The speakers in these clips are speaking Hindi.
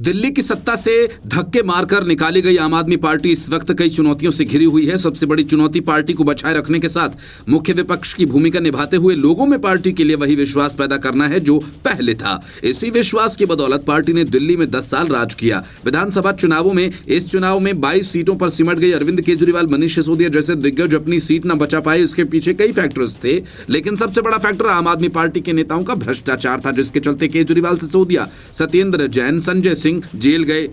दिल्ली की सत्ता से धक्के मारकर निकाली गई आम आदमी पार्टी इस वक्त कई चुनौतियों से घिरी हुई है। सबसे बड़ी चुनौती पार्टी को बचाए रखने के साथ मुख्य विपक्ष की भूमिका निभाते हुए लोगों में पार्टी के लिए वही विश्वास पैदा करना है जो पहले था। इसी विश्वास की बदौलत पार्टी ने दिल्ली में 10 साल राज किया। विधानसभा चुनावों में इस चुनाव में 22 सीटों पर सिमट गई अरविंद केजरीवाल, मनीष सिसोदिया जैसे दिग्गज अपनी सीट न बचा पाए। इसके पीछे कई फैक्टर्स थे, लेकिन सबसे बड़ा फैक्टर आम आदमी पार्टी के नेताओं का भ्रष्टाचार था, जिसके चलते केजरीवाल, सिसोदिया, सत्येंद्र जैन, संजय सिंह जेल गए।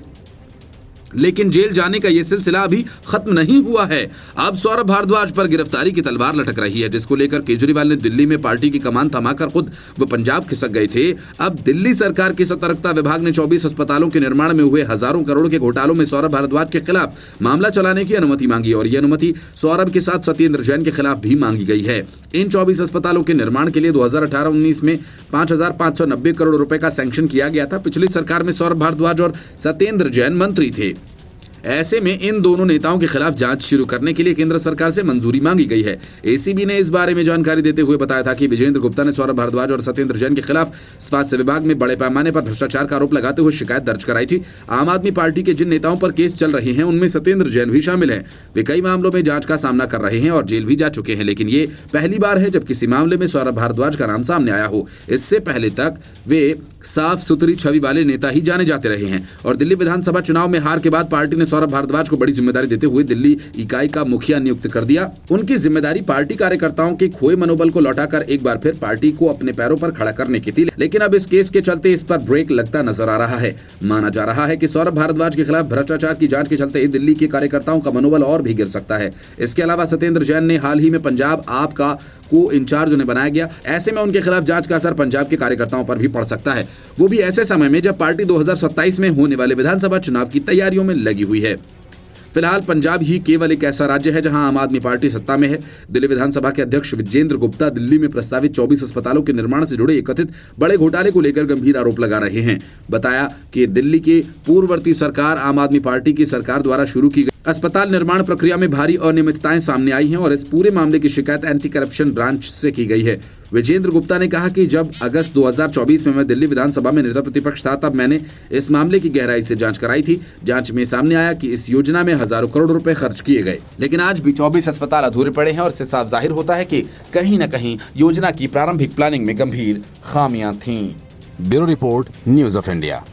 लेकिन जेल जाने का यह सिलसिला अभी खत्म नहीं हुआ है। अब सौरभ भारद्वाज पर गिरफ्तारी की तलवार लटक रही है, जिसको लेकर केजरीवाल ने दिल्ली में पार्टी की कमान थमाकर खुद वो पंजाब खिसक गए थे। अब दिल्ली सरकार की सतर्कता विभाग ने 24 अस्पतालों के निर्माण में हुए हजारों करोड़ के घोटालों में सौरभ भारद्वाज के खिलाफ मामला चलाने की अनुमति मांगी और यह अनुमति सौरभ के साथ सत्येंद्र जैन के खिलाफ भी मांगी गई है। इन 24 अस्पतालों के निर्माण के लिए 2018-19 में 5,590 करोड़ रुपए का सैंक्शन किया गया था। पिछली सरकार में सौरभ भारद्वाज और सत्येंद्र जैन मंत्री थे। ऐसे में इन दोनों नेताओं के खिलाफ जांच शुरू करने के लिए केंद्र सरकार से मंजूरी मांगी गई है। एसीबी ने इस बारे में जानकारी देते हुए बताया था कि विजेंद्र गुप्ता ने सौरभ भारद्वाज और सत्येंद्र जैन के खिलाफ स्वास्थ्य विभाग में बड़े पैमाने पर भ्रष्टाचार का आरोप लगाते हुए शिकायत दर्ज कराई थी। आम आदमी पार्टी के जिन नेताओं पर केस चल रहे हैं उनमें सत्येंद्र जैन भी शामिल हैं। वे कई मामलों में जांच का सामना कर रहे हैं और जेल भी जा चुके हैं, लेकिन ये पहली बार है जब किसी मामले में सौरभ भारद्वाज का नाम सामने आया हो। इससे पहले तक वे साफ सुथरी छवि वाले नेता ही जाने जाते रहे हैं और दिल्ली विधानसभा चुनाव में हार के बाद पार्टी ने सौरभ भारद्वाज को बड़ी जिम्मेदारी देते हुए दिल्ली इकाई का मुखिया नियुक्त कर दिया। उनकी जिम्मेदारी पार्टी कार्यकर्ताओं के खोए मनोबल को लौटाकर एक बार फिर पार्टी को अपने पैरों पर खड़ा करने की थी, लेकिन अब इस केस के चलते इस पर ब्रेक लगता नजर आ रहा है। माना जा रहा है कि सौरभ भारद्वाज के खिलाफ भ्रष्टाचार की जांच के चलते दिल्ली के कार्यकर्ताओं का मनोबल और भी गिर सकता है। इसके अलावा सत्येंद्र जैन ने हाल ही में पंजाब आप का को इंचार्ज उन्हें बनाया गया। ऐसे में उनके खिलाफ जांच का असर पंजाब के कार्यकर्ताओं पर भी पड़ सकता है, वो भी ऐसे समय में जब पार्टी 2027 में होने वाले विधानसभा चुनाव की तैयारियों में लगी हुई है। फिलहाल पंजाब ही केवल एक ऐसा राज्य है जहां आम आदमी पार्टी सत्ता में है। दिल्ली विधानसभा के अध्यक्ष विजेंद्र गुप्ता दिल्ली में प्रस्तावित 24 अस्पतालों के निर्माण से जुड़े कथित बड़े घोटाले को लेकर गंभीर आरोप लगा रहे हैं। बताया कि दिल्ली की पूर्ववर्ती सरकार आम आदमी पार्टी की सरकार द्वारा शुरू की गई अस्पताल निर्माण प्रक्रिया में भारी अनियमितताएं सामने आई हैं और इस पूरे मामले की शिकायत एंटी करप्शन ब्रांच से की गई है। विजेंद्र गुप्ता ने कहा कि जब अगस्त 2024 में मैं दिल्ली विधानसभा में नेता प्रतिपक्ष था, तब मैंने इस मामले की गहराई से जांच कराई थी। जांच में सामने आया कि इस योजना में हजारों करोड़ रुपए खर्च किए गए, लेकिन आज भी 24 अस्पताल अधूरे पड़े हैं और इससे साफ जाहिर होता है कि कहीं न कहीं योजना की प्रारंभिक प्लानिंग में गंभीर खामियां थीं। Bureau report, news of India.